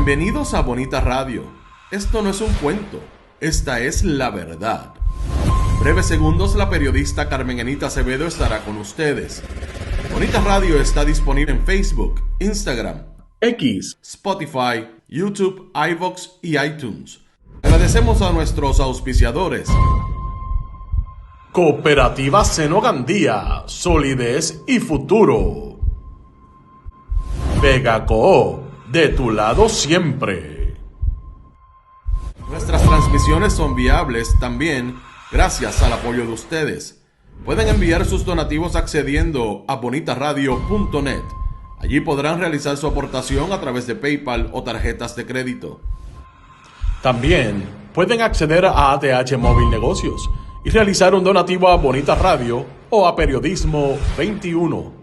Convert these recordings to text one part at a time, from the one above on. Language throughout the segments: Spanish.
Bienvenidos a Bonita Radio. Esto no es un cuento, esta es la verdad. En breves segundos la periodista Carmen Enita Acevedo estará con ustedes. Bonita Radio está disponible en Facebook, Instagram, X, Spotify, YouTube, iVoox y iTunes. Agradecemos a nuestros auspiciadores. Cooperativa Seno Gandía, solidez y futuro. Vegaco, de tu lado siempre. Nuestras transmisiones son viables también gracias al apoyo de ustedes. Pueden enviar sus donativos accediendo a bonitaradio.net. Allí podrán realizar su aportación a través de PayPal o tarjetas de crédito. También pueden acceder a ATH Móvil Negocios y realizar un donativo a Bonita Radio o a Periodismo 21.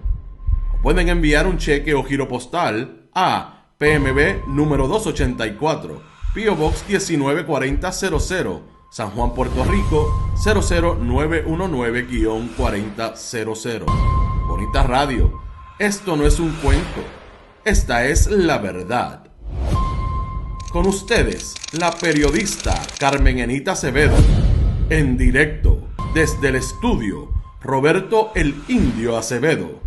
Pueden enviar un cheque o giro postal a PMB número 284, P.O. Box 194000, San Juan, Puerto Rico 00919-4000. Bonita Radio, esto no es un cuento, esta es la verdad. Con ustedes, la periodista Carmen Enita Acevedo, en directo desde el estudio Roberto el Indio Acevedo.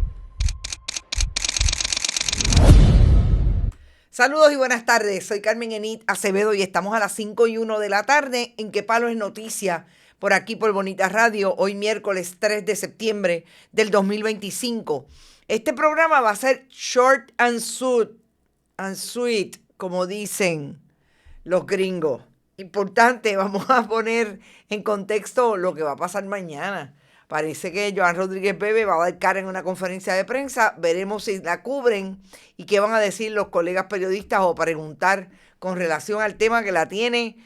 Saludos y buenas tardes, soy Carmen Enit Acevedo y estamos a las 5:01 de la tarde en Que Palo es Noticia, por aquí por Bonita Radio, hoy miércoles 3 de septiembre del 2025. Este programa va a ser short and sweet, como dicen los gringos. Importante, vamos a poner en contexto lo que va a pasar mañana. Parece que Joan Rodríguez Bebe va a dar cara en una conferencia de prensa. Veremos si la cubren y qué van a decir los colegas periodistas o preguntar con relación al tema que la tiene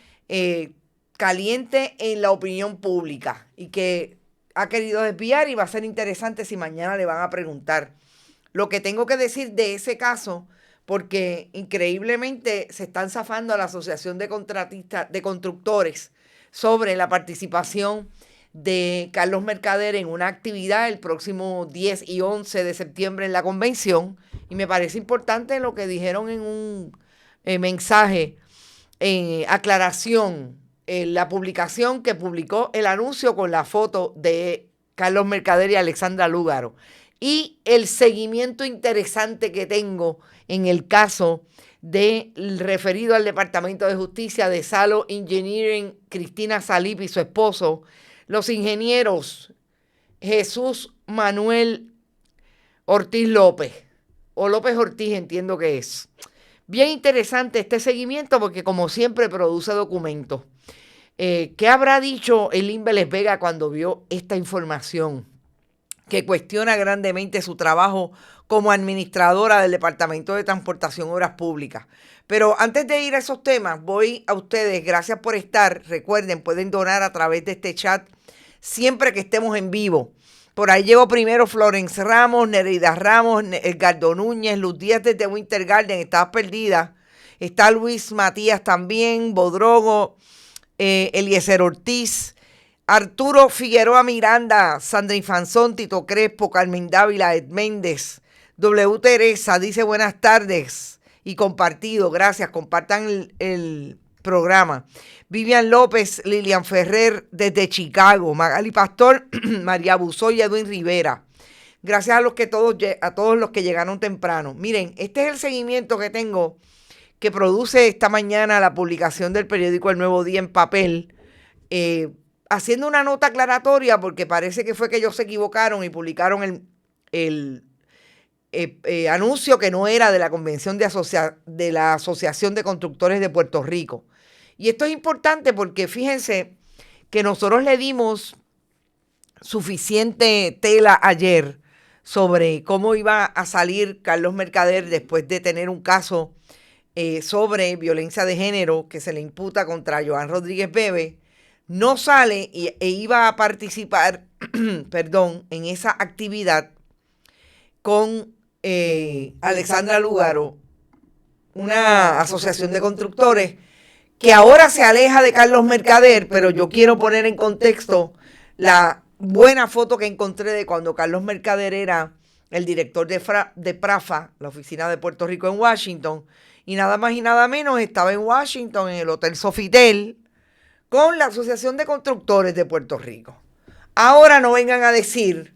caliente en la opinión pública y que ha querido desviar, y va a ser interesante si mañana le van a preguntar. Lo que tengo que decir de ese caso, porque increíblemente se están zafando a la Asociación de Constructores sobre la participación de Carlos Mercader en una actividad el próximo 10 y 11 de septiembre en la convención, y me parece importante lo que dijeron en un mensaje, aclaración, la publicación que publicó el anuncio con la foto de Carlos Mercader y Alexandra Lúgaro, y el seguimiento interesante que tengo en el caso del referido al Departamento de Justicia de Salo Engineering, Cristina Salip y su esposo, los ingenieros Jesús Manuel Ortiz López, o López Ortiz entiendo que es. Bien interesante este seguimiento porque como siempre produce documentos. ¿Qué habrá dicho Elín Vélez Vega cuando vio esta información? Que cuestiona grandemente su trabajo como administradora del Departamento de Transportación y Obras Públicas. Pero antes de ir a esos temas, voy a ustedes, gracias por estar. Recuerden, pueden donar a través de este chat siempre que estemos en vivo. Por ahí llegó primero Florence Ramos, Nereida Ramos, Edgardo Núñez, Luz Díaz desde Winter Garden, estabas perdida. Está Luis Matías también, Bodrogo, Eliezer Ortiz, Arturo Figueroa Miranda, Sandra Infanzón, Tito Crespo, Carmen Dávila, Ed Méndez, W. Teresa, dice buenas tardes y compartido, gracias, compartan el programa. Vivian López, Lilian Ferrer desde Chicago, Magali Pastor, María Buzoy y Edwin Rivera. Gracias a todos los que llegaron temprano. Miren, este es el seguimiento que tengo, que produce esta mañana la publicación del periódico El Nuevo Día en papel, haciendo una nota aclaratoria porque parece que fue que ellos se equivocaron y publicaron el anuncio que no era de la convención de la Asociación de Constructores de Puerto Rico. Y esto es importante porque fíjense que nosotros le dimos suficiente tela ayer sobre cómo iba a salir Carlos Mercader después de tener un caso sobre violencia de género que se le imputa contra Joan Rodríguez Bebe. No sale e iba a participar en esa actividad con Alexandra Lúgaro, una asociación de constructores que ahora se aleja de Carlos Mercader, pero yo quiero poner en contexto la buena foto que encontré de cuando Carlos Mercader era el director de PRAFA, la oficina de Puerto Rico en Washington, y nada más y nada menos estaba en Washington, en el Hotel Sofitel, con la Asociación de Constructores de Puerto Rico. Ahora no vengan a decir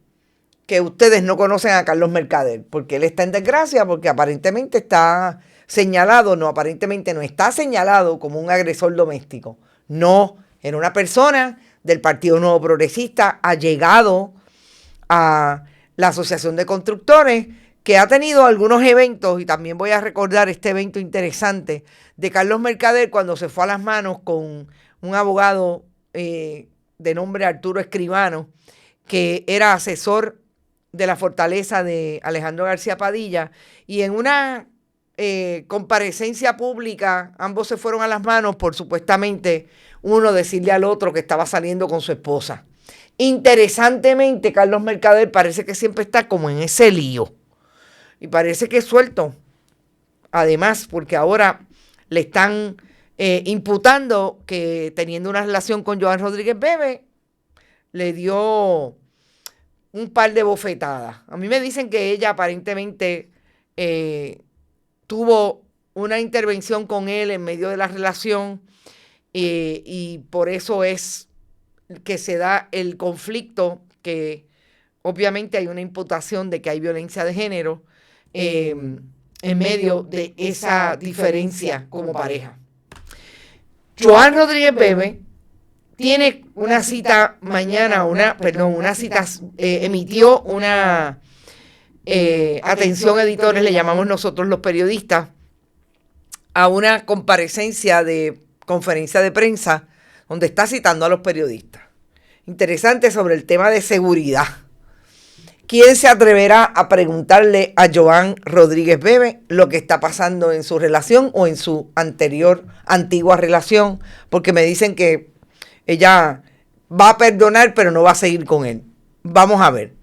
que ustedes no conocen a Carlos Mercader, porque él está en desgracia, porque aparentemente está señalado, no, aparentemente no, está señalado como un agresor doméstico. No, era una persona del Partido Nuevo Progresista, allegado a la Asociación de Constructores, que ha tenido algunos eventos, y también voy a recordar este evento interesante de Carlos Mercader cuando se fue a las manos con un abogado de nombre Arturo Escribano, que era asesor de la fortaleza de Alejandro García Padilla, y en una comparecencia pública ambos se fueron a las manos por supuestamente uno decirle al otro que estaba saliendo con su esposa. Interesantemente, Carlos Mercader parece que siempre está como en ese lío y parece que es suelto, además porque ahora le están imputando que teniendo una relación con Joan Rodríguez Bebe le dio un par de bofetadas. A mí me dicen que ella aparentemente tuvo una intervención con él en medio de la relación y por eso es que se da el conflicto, que obviamente hay una imputación de que hay violencia de género en medio de esa diferencia como pareja. Joan Rodríguez Bebe tiene una cita mañana, emitió una atención editores, le llamamos nosotros los periodistas, a una comparecencia de conferencia de prensa donde está citando a los periodistas. Interesante sobre el tema de seguridad. ¿Quién se atreverá a preguntarle a Joan Rodríguez Bebe lo que está pasando en su relación o en su antigua relación? Porque me dicen que ella va a perdonar, pero no va a seguir con él. Vamos a ver.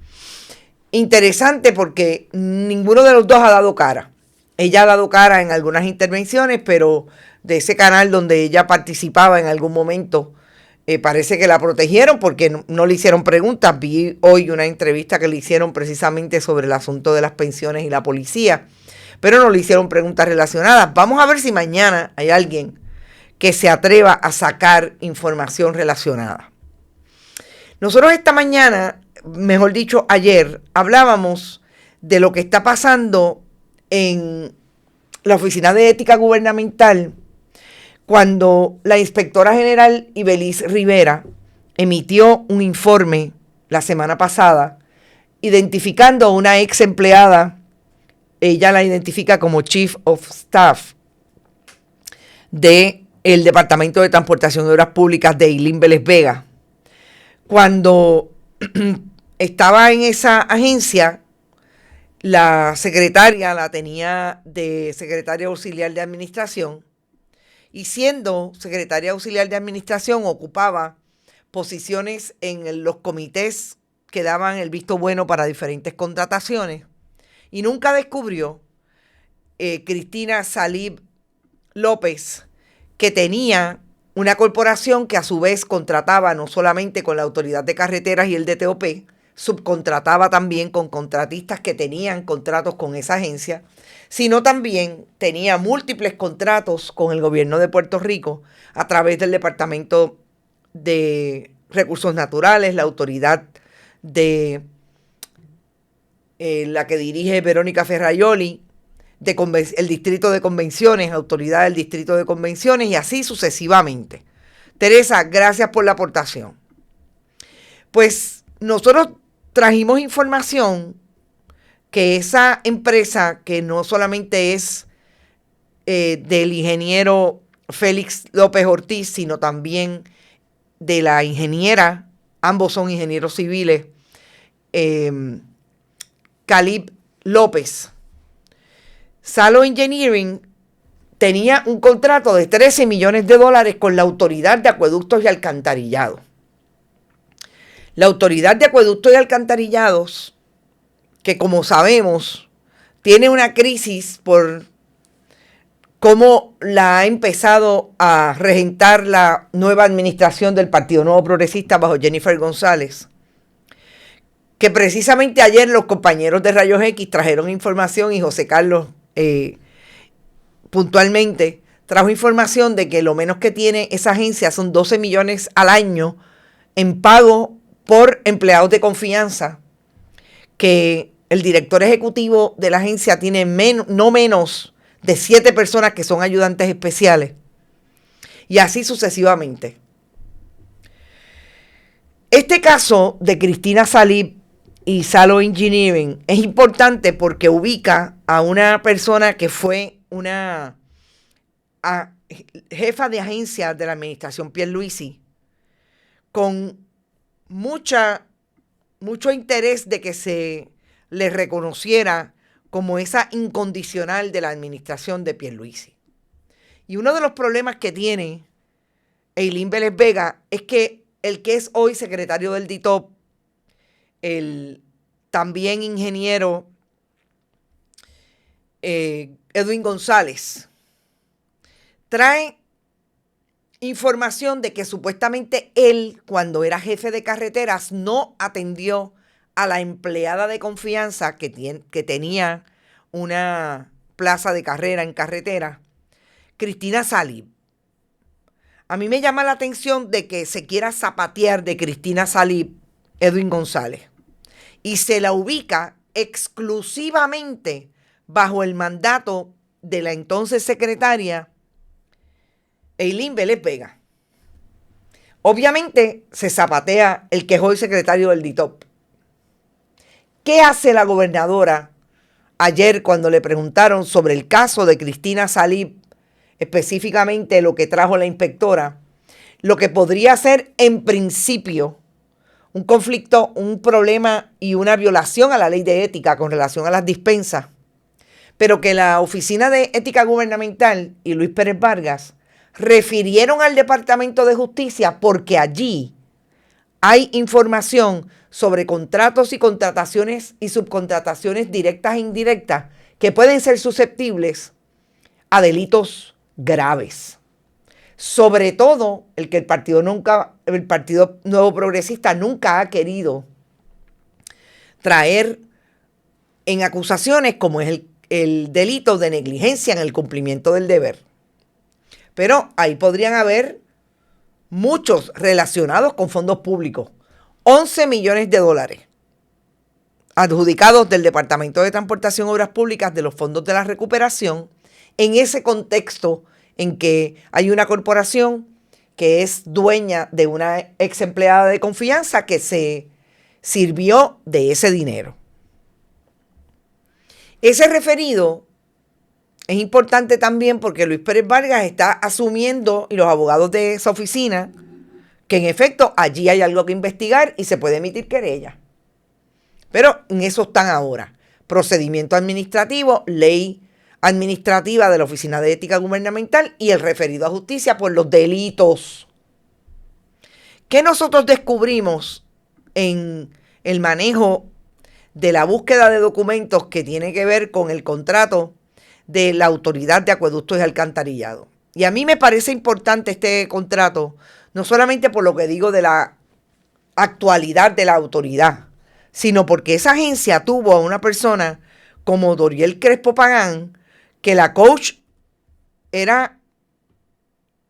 Interesante porque ninguno de los dos ha dado cara. Ella ha dado cara en algunas intervenciones, pero de ese canal donde ella participaba en algún momento, parece que la protegieron porque no le hicieron preguntas. Vi hoy una entrevista que le hicieron precisamente sobre el asunto de las pensiones y la policía, pero no le hicieron preguntas relacionadas. Vamos a ver si mañana hay alguien que se atreva a sacar información relacionada. Nosotros esta mañana, mejor dicho ayer, hablábamos de lo que está pasando en la Oficina de Ética Gubernamental cuando la inspectora general Ibeliz Rivera emitió un informe la semana pasada identificando a una ex empleada, ella la identifica como Chief of Staff del Departamento de Transportación y Obras Públicas de Eileen Vélez Vega. Cuando estaba en esa agencia, la secretaria la tenía de secretaria auxiliar de administración, y siendo secretaria auxiliar de administración ocupaba posiciones en los comités que daban el visto bueno para diferentes contrataciones, y nunca descubrió Cristina Salib López que tenía una corporación que a su vez contrataba no solamente con la Autoridad de Carreteras y el DTOP, subcontrataba también con contratistas que tenían contratos con esa agencia, sino también tenía múltiples contratos con el gobierno de Puerto Rico a través del Departamento de Recursos Naturales, la autoridad de la que dirige Verónica Ferraioli, el Distrito de Convenciones, autoridad del Distrito de Convenciones, y así sucesivamente. Teresa, gracias por la aportación. Pues nosotros trajimos información que esa empresa, que no solamente es del ingeniero Félix López Ortiz, sino también de la ingeniera, ambos son ingenieros civiles, Calib López. Salo Engineering tenía un contrato de $13 millones con la Autoridad de Acueductos y Alcantarillados. La Autoridad de Acueductos y Alcantarillados, que como sabemos, tiene una crisis por cómo la ha empezado a regentar la nueva administración del Partido Nuevo Progresista bajo Jennifer González, que precisamente ayer los compañeros de Rayos X trajeron información y José Carlos puntualmente trajo información de que lo menos que tiene esa agencia son 12 millones al año en pago por empleados de confianza, que el director ejecutivo de la agencia tiene no menos de 7 personas que son ayudantes especiales, y así sucesivamente. Este caso de Cristina Salib y Salo Engineering es importante porque ubica a una persona que fue una jefa de agencia de la administración Pierluisi, con mucho interés de que se le reconociera como esa incondicional de la administración de Pierluisi. Y uno de los problemas que tiene Eileen Vélez Vega es que el que es hoy secretario del DITOP, el también ingeniero Edwin González, trae información de que supuestamente él, cuando era jefe de carreteras, no atendió a la empleada de confianza que tenía una plaza de carrera en carretera, Cristina Salib. A mí me llama la atención de que se quiera zapatear de Cristina Salib Edwin González y se la ubica exclusivamente bajo el mandato de la entonces secretaria Eileen Vélez Vega. Obviamente se zapatea el que es hoy secretario del DITOP. ¿Qué hace la gobernadora ayer cuando le preguntaron sobre el caso de Cristina Salib, específicamente lo que trajo la inspectora? Lo que podría ser en principio un conflicto, un problema y una violación a la ley de ética con relación a las dispensas, pero que la Oficina de Ética Gubernamental y Luis Pérez Vargas refirieron al Departamento de Justicia porque allí hay información sobre contratos y contrataciones y subcontrataciones directas e indirectas que pueden ser susceptibles a delitos graves. Sobre todo el que el Partido Nuevo Progresista nunca ha querido traer en acusaciones, como es el delito de negligencia en el cumplimiento del deber. Pero ahí podrían haber muchos relacionados con fondos públicos. 11 millones de dólares adjudicados del Departamento de Transportación y Obras Públicas de los fondos de la recuperación, en ese contexto en que hay una corporación que es dueña de una ex empleada de confianza que se sirvió de ese dinero. Ese referido es importante también porque Luis Pérez Vargas está asumiendo, y los abogados de esa oficina, que en efecto allí hay algo que investigar y se puede emitir querella. Pero en eso están ahora. Procedimiento administrativo, ley administrativa de la Oficina de Ética Gubernamental y el referido a justicia por los delitos. ¿Qué nosotros descubrimos en el manejo de la búsqueda de documentos que tiene que ver con el contrato de la Autoridad de Acueductos y Alcantarillado? Y a mí me parece importante este contrato, no solamente por lo que digo de la actualidad de la autoridad, sino porque esa agencia tuvo a una persona como Doriel Crespo Pagán, que la coach era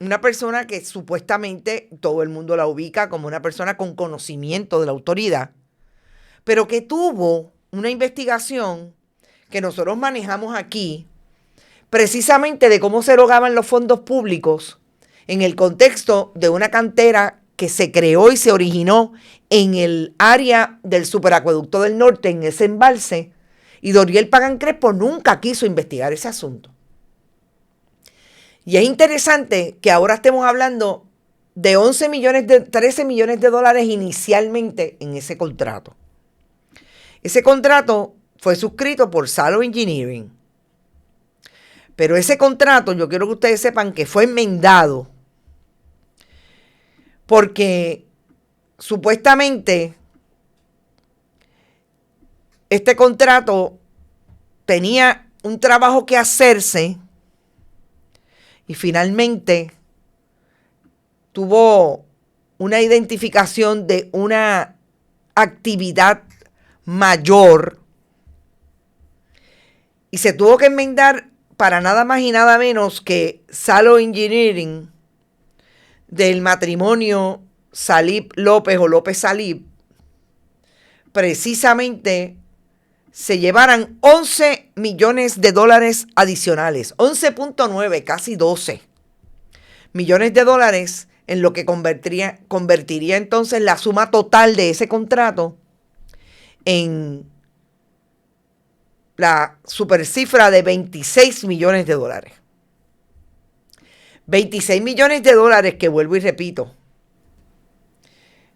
una persona que supuestamente todo el mundo la ubica como una persona con conocimiento de la autoridad, pero que tuvo una investigación que nosotros manejamos aquí, precisamente de cómo se erogaban los fondos públicos en el contexto de una cantera que se creó y se originó en el área del superacueducto del norte, en ese embalse, y Doriel Pagán Crespo nunca quiso investigar ese asunto. Y es interesante que ahora estemos hablando de 13 millones de dólares inicialmente en ese contrato. Ese contrato fue suscrito por Salo Engineering. Pero ese contrato, yo quiero que ustedes sepan que fue enmendado porque supuestamente este contrato tenía un trabajo que hacerse y finalmente tuvo una identificación de una actividad mayor y se tuvo que enmendar para nada más y nada menos que Salo Engineering del matrimonio Salib López o López Salib, precisamente se llevaran 11 millones de dólares adicionales, 11.9, casi 12 millones de dólares, en lo que convertiría entonces la suma total de ese contrato en la supercifra de 26 millones de dólares. 26 millones de dólares que, vuelvo y repito,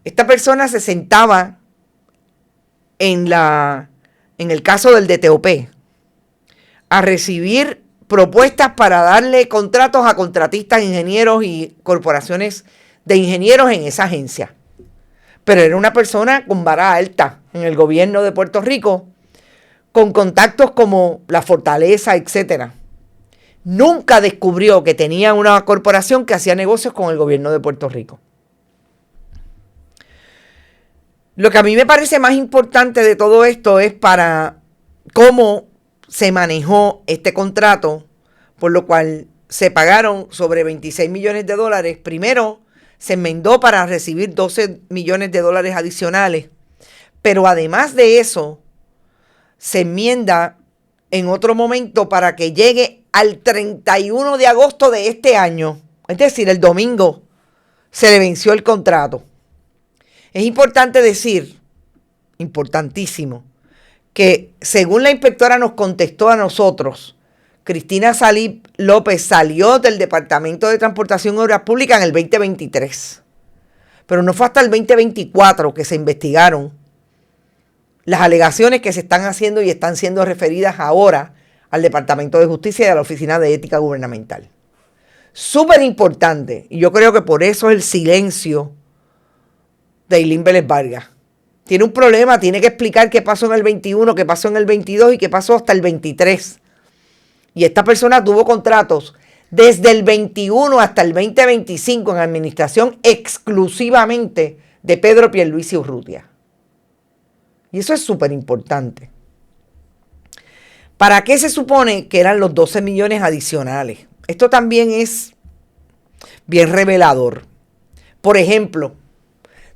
esta persona se sentaba en el caso del DTOP a recibir propuestas para darle contratos a contratistas, ingenieros y corporaciones de ingenieros en esa agencia. Pero era una persona con vara alta en el gobierno de Puerto Rico, con contactos como La Fortaleza, etcétera. Nunca descubrió que tenía una corporación que hacía negocios con el gobierno de Puerto Rico. Lo que a mí me parece más importante de todo esto es para cómo se manejó este contrato, por lo cual se pagaron sobre 26 millones de dólares. Primero se enmendó para recibir 12 millones de dólares adicionales, pero además de eso, se enmienda en otro momento para que llegue al 31 de agosto de este año, es decir, el domingo, se le venció el contrato. Es importante decir, importantísimo, que según la inspectora nos contestó a nosotros, Cristina Salib López salió del Departamento de Transportación y Obras Públicas en el 2023, pero no fue hasta el 2024 que se investigaron las alegaciones que se están haciendo y están siendo referidas ahora al Departamento de Justicia y a la Oficina de Ética Gubernamental. Súper importante, y yo creo que por eso es el silencio de Ailín Vélez Vargas. Tiene un problema, tiene que explicar qué pasó en el 21, qué pasó en el 22 y qué pasó hasta el 23. Y esta persona tuvo contratos desde el 21 hasta el 2025 en administración exclusivamente de Pedro Pierluisi Urrutia. Y eso es súper importante. ¿Para qué se supone que eran los 12 millones adicionales? Esto también es bien revelador. Por ejemplo,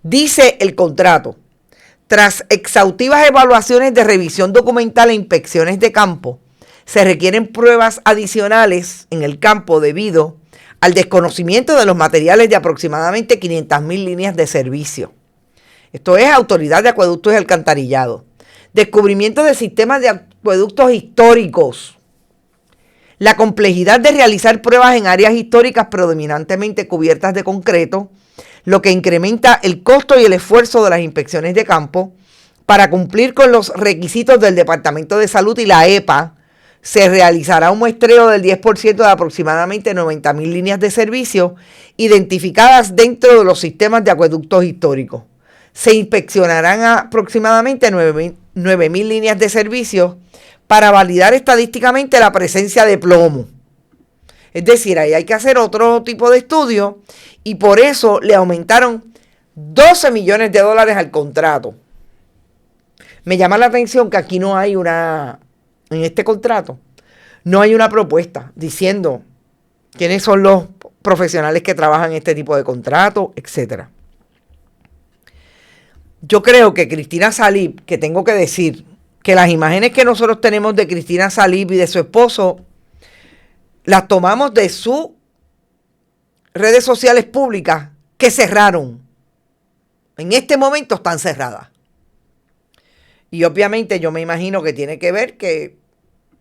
dice el contrato, tras exhaustivas evaluaciones de revisión documental e inspecciones de campo, se requieren pruebas adicionales en el campo debido al desconocimiento de los materiales de aproximadamente 500,000 líneas de servicio. Esto es Autoridad de Acueductos y Alcantarillado. Descubrimiento de sistemas de acueductos históricos. La complejidad de realizar pruebas en áreas históricas predominantemente cubiertas de concreto, lo que incrementa el costo y el esfuerzo de las inspecciones de campo. Para cumplir con los requisitos del Departamento de Salud y la EPA, se realizará un muestreo del 10% de aproximadamente 90,000 líneas de servicio identificadas dentro de los sistemas de acueductos históricos. Se inspeccionarán aproximadamente 9,000 líneas de servicio para validar estadísticamente la presencia de plomo. Es decir, ahí hay que hacer otro tipo de estudio y por eso le aumentaron 12 millones de dólares al contrato. Me llama la atención que aquí no hay en este contrato, no hay una propuesta diciendo quiénes son los profesionales que trabajan este tipo de contrato, etcétera. Yo creo que Cristina Salib, que tengo que decir que las imágenes que nosotros tenemos de Cristina Salib y de su esposo, las tomamos de sus redes sociales públicas que cerraron. En este momento están cerradas. Y obviamente yo me imagino que tiene que ver que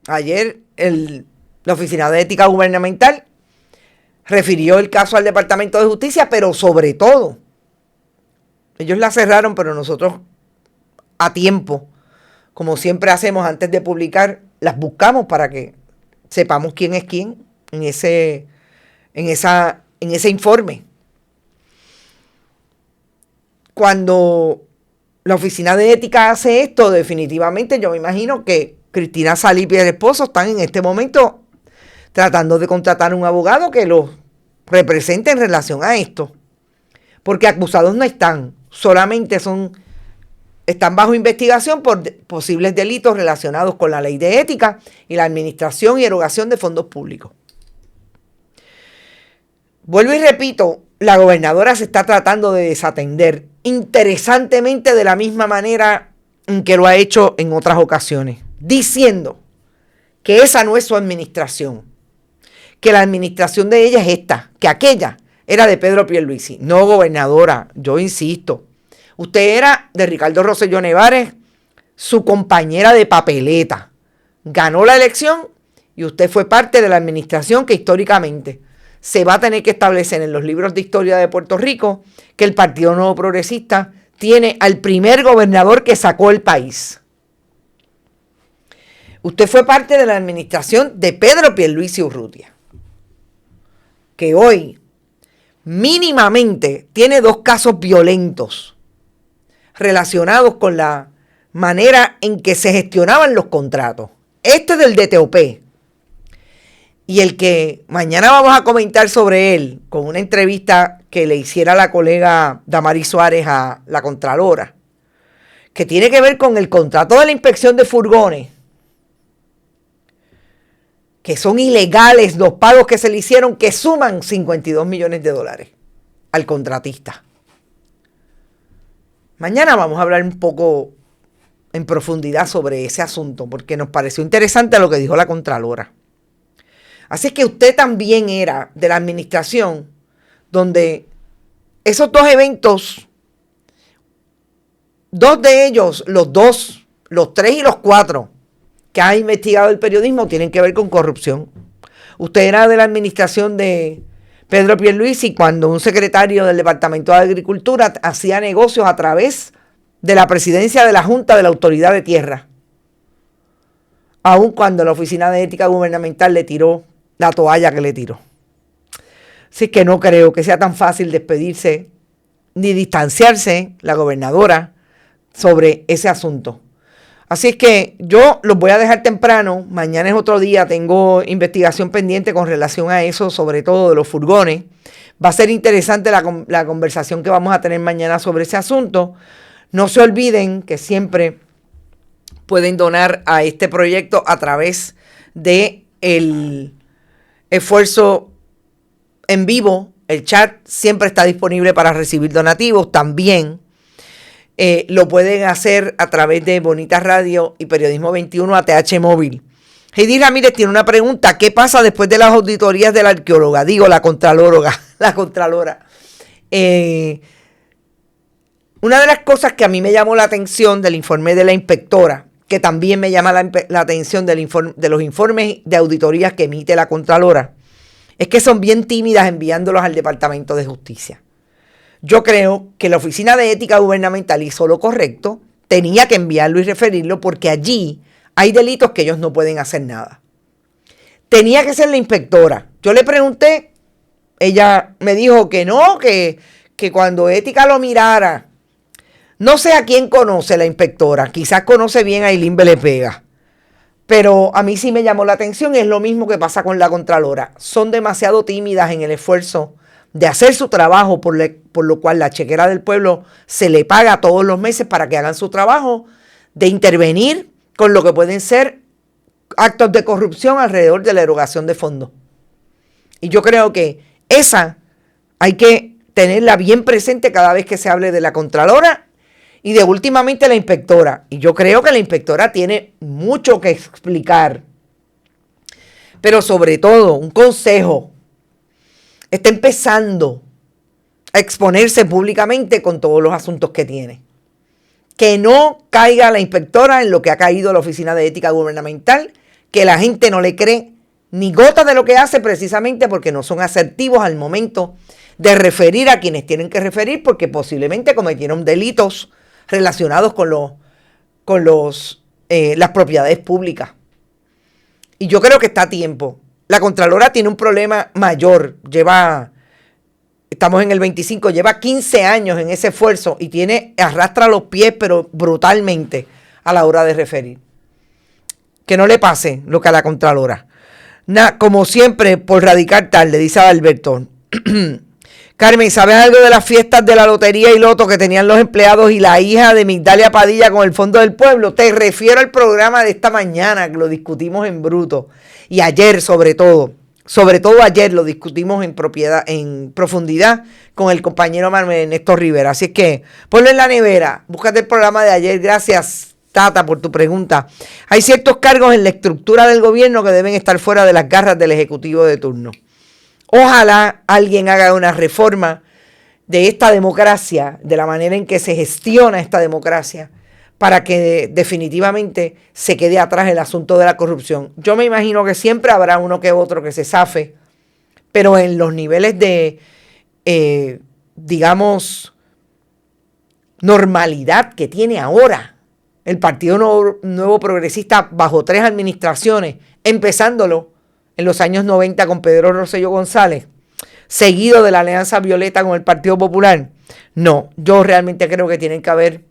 ayer la Oficina de Ética Gubernamental refirió el caso al Departamento de Justicia, pero sobre todo, ellos la cerraron, pero nosotros a tiempo, como siempre hacemos antes de publicar, las buscamos para que sepamos quién es quién en ese informe. Cuando la Oficina de Ética hace esto, definitivamente yo me imagino que Cristina Salib y el esposo están en este momento tratando de contratar un abogado que los represente en relación a esto. Porque acusados no están, solamente son están bajo investigación por posibles delitos relacionados con la ley de ética y la administración y erogación de fondos públicos. Vuelvo y repito, la gobernadora se está tratando de desatender interesantemente de la misma manera en que lo ha hecho en otras ocasiones, diciendo que esa no es su administración, que la administración de ella es esta, que aquella era de Pedro Pierluisi. No, gobernadora, yo insisto, usted era de Ricardo Rosselló Nevares, su compañera de papeleta. Ganó la elección y usted fue parte de la administración que históricamente se va a tener que establecer en los libros de historia de Puerto Rico que el Partido Nuevo Progresista tiene al primer gobernador que sacó el país. Usted fue parte de la administración de Pedro Pierluisi Urrutia, que hoy mínimamente tiene 2 casos violentos relacionados con la manera en que se gestionaban los contratos. Este del DTOP y el que mañana vamos a comentar sobre él con una entrevista que le hiciera la colega Damaris Suárez a la Contralora, que tiene que ver con el contrato de la inspección de furgones, que son ilegales los pagos que se le hicieron, que suman $52 millones al contratista. Mañana vamos a hablar un poco en profundidad sobre ese asunto, porque nos pareció interesante lo que dijo la Contralora. Así que usted también era de la administración donde esos 2 eventos, 2 de ellos, los 3 y los 4 que ha investigado el periodismo tienen que ver con corrupción. Usted era de la administración de Pedro Pierluisi cuando un secretario del Departamento de Agricultura hacía negocios a través de la presidencia de la Junta de la Autoridad de Tierra, aun cuando la Oficina de Ética Gubernamental le tiró la toalla que le tiró. Así que no creo que sea tan fácil despedirse ni distanciarse la gobernadora sobre ese asunto. Así es que yo los voy a dejar temprano. Mañana es otro día. Tengo investigación pendiente con relación a eso, sobre todo de los furgones. Va a ser interesante la conversación que vamos a tener mañana sobre ese asunto. No se olviden que siempre pueden donar a este proyecto a través de el esfuerzo en vivo. El chat siempre está disponible para recibir donativos. También lo pueden hacer a través de Bonita Radio y Periodismo 21 ATH Móvil. Heidi Ramírez tiene una pregunta. ¿Qué pasa después de las auditorías de la arqueóloga? Digo, la contralora. Una de las cosas que a mí me llamó la atención del informe de la inspectora, que también me llama la atención de los informes de auditorías que emite la Contralora, es que son bien tímidas enviándolos al Departamento de Justicia. Yo creo que la Oficina de Ética Gubernamental hizo lo correcto, tenía que enviarlo y referirlo porque allí hay delitos que ellos no pueden hacer nada. Tenía que ser la inspectora. Yo le pregunté, ella me dijo que no, que cuando Ética lo mirara, no sé a quién conoce la inspectora, quizás conoce bien a Ailín Vélez Vega, pero a mí sí me llamó la atención y es lo mismo que pasa con la Contralora. Son demasiado tímidas en el esfuerzo de hacer su trabajo, por lo cual la chequera del pueblo se le paga todos los meses para que hagan su trabajo de intervenir con lo que pueden ser actos de corrupción alrededor de la erogación de fondos. Y yo creo que esa hay que tenerla bien presente cada vez que se hable de la Contralora y de últimamente la inspectora. Y yo creo que la inspectora tiene mucho que explicar. Pero sobre todo, un consejo. Está empezando a exponerse públicamente con todos los asuntos que tiene. Que no caiga la inspectora en lo que ha caído la Oficina de Ética Gubernamental, que la gente no le cree ni gota de lo que hace precisamente porque no son asertivos al momento de referir a quienes tienen que referir porque posiblemente cometieron delitos relacionados con las propiedades públicas. Y yo creo que está a tiempo. La Contralora tiene un problema mayor. Estamos en el 25, lleva 15 años en ese esfuerzo y arrastra los pies, pero brutalmente a la hora de referir. Que no le pase lo que a la Contralora. Como siempre, por radicar tarde, dice Alberto. Carmen, ¿sabes algo de las fiestas de la lotería y loto que tenían los empleados y la hija de Migdalia Padilla con el Fondo del Pueblo? Te refiero al programa de esta mañana, que lo discutimos en bruto. Y ayer, sobre todo ayer lo discutimos en profundidad con el compañero Manuel Ernesto Rivera. Así es que ponlo en la nevera, búscate el programa de ayer. Gracias, Tata, por tu pregunta. Hay ciertos cargos en la estructura del gobierno que deben estar fuera de las garras del Ejecutivo de turno. Ojalá alguien haga una reforma de esta democracia, de la manera en que se gestiona esta democracia, para que definitivamente se quede atrás el asunto de la corrupción. Yo me imagino que siempre habrá uno que otro que se zafe, pero en los niveles de, digamos, normalidad que tiene ahora el Partido Nuevo Progresista bajo 3 administraciones, empezándolo en los años 90 con Pedro Rosselló González, seguido de la Alianza Violeta con el Partido Popular. No, yo realmente creo que tienen que haber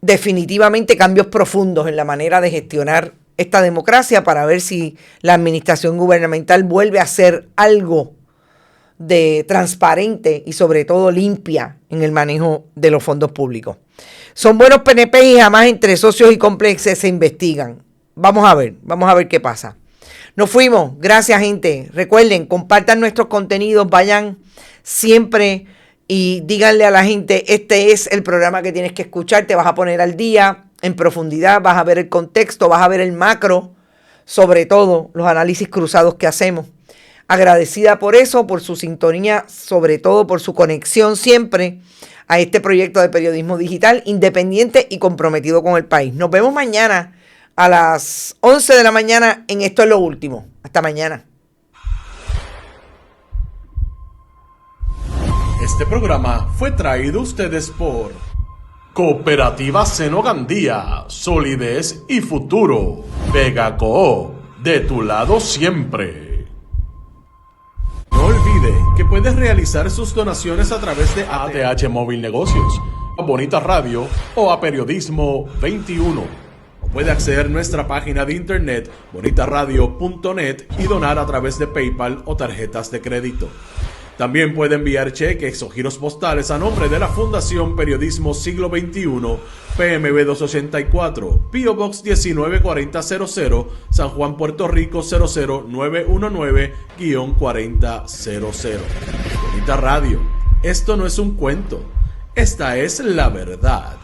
definitivamente cambios profundos en la manera de gestionar esta democracia para ver si la administración gubernamental vuelve a ser algo de transparente y sobre todo limpia en el manejo de los fondos públicos. Son buenos PNP y jamás entre socios y cómplices se investigan. Vamos a ver qué pasa. Nos fuimos. Gracias, gente. Recuerden, compartan nuestros contenidos, vayan siempre y díganle a la gente, este es el programa que tienes que escuchar, te vas a poner al día en profundidad, vas a ver el contexto, vas a ver el macro, sobre todo los análisis cruzados que hacemos. Agradecida por eso, por su sintonía, sobre todo por su conexión siempre a este proyecto de periodismo digital independiente y comprometido con el país. Nos vemos mañana a las 11 de la mañana en Esto es lo Último. Hasta mañana. Este programa fue traído a ustedes por Cooperativa Seno Gandía, solidez y futuro. Vega Coop, de tu lado siempre. No olvide que puedes realizar sus donaciones a través de ATH Móvil Negocios, a Bonita Radio o a Periodismo 21. O puede acceder a nuestra página de internet bonitaradio.net y donar a través de PayPal o tarjetas de crédito. También puede enviar cheques o giros postales a nombre de la Fundación Periodismo Siglo XXI, PMB 284, P.O. Box 194000, San Juan, Puerto Rico 00919-4000. Bonita Radio, esto no es un cuento, esta es la verdad.